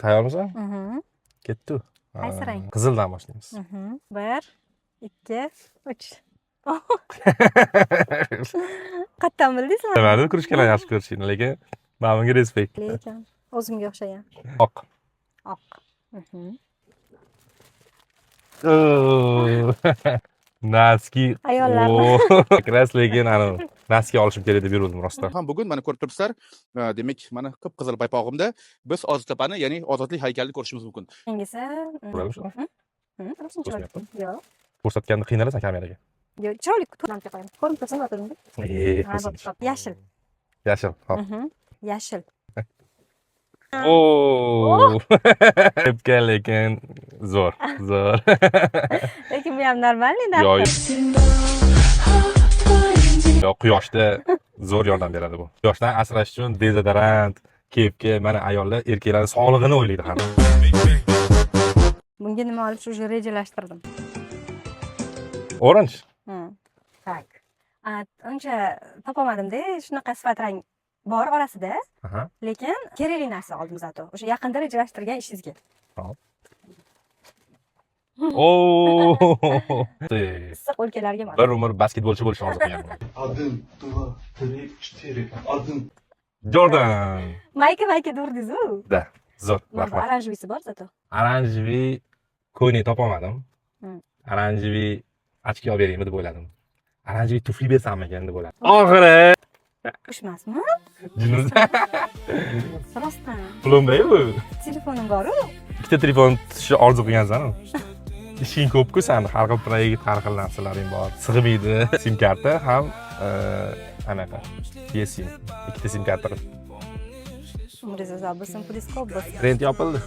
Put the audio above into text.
Tayyormisan? Ketdi. Qaysi rang? Qizildan boshlaymiz. 1, 2, 3. Qattan bildingizmi? Demadim krujkalarni yaxshi ko'rishingni, lekin men bunga respekt. Lekin o'zimga o'xshagan. Oq. Oq. Naski. Ayollarni. Kras lekin ana naski olishim kerak deb yurdim rostdan. Ham bugun mana ko'rib turibsizlar, demak mana qip-qizil paypog'imda biz Ozodtepani, ya'ni Ozodlik haykalini ko'rishimiz mumkin. Hangisi? Bo'ladimi shu? Ko'rsatyapti. Yo'q. Ko'rsatganda qiynalasan kameraga. Yo'q, chiroyli to'g'ri qo'yaman. Ko'rinib tursin, o'tiring. Yashil. Yashil. Hop. Yashil. Kepka lekin zo'r. Lekin bu ham normalniy Yo'q. narx. Yo'q, quyoshda zo'r yordam beradi bu. Quyoshdan asrash uchun dezodorant, kepka, mana ayollar erkaklarning sog'lig'ini o'ylaydi ham. Bunga nima olish уже rejalashtirdim. Orange. Tak. Uncha topolmadim-da, shunaqa sifat rang bor orasida. Lekin kerakli narsa oldim zato. O'sha yaqinda rejalashtirgan ishingizga. Hop. Issiq o'lkalarga mos. Bir umr basketbolchi bo'lishni orzu qilganman. 1, 2, 3, 4, 1. Jordan. Mayka durdingiz-ku. Da, zo'r. Mana bu oranjevisi bor zato. Oranjeviy ko'ylak topolmadim. Oranjeviy ochki olib beraymi deb o'yladim. Oranjeviy tufli bersammikan deb o'yladim. Oxiri Ushmasmi? Rostdan. Pulimda-yu. Telefonim bor-ku. Ikkita telefon tutishni orzu qilgansan-ku. Ishing ko'p-ku sani, har xil proyekt, har xil narsalaring bor. Sig'maydi. Sim karta ham anaqa. eSIM. Ikkita sim karta. Umringiz uzoq bo'lsin, pulingiz ko'p bo'lsin. Rent yopildi.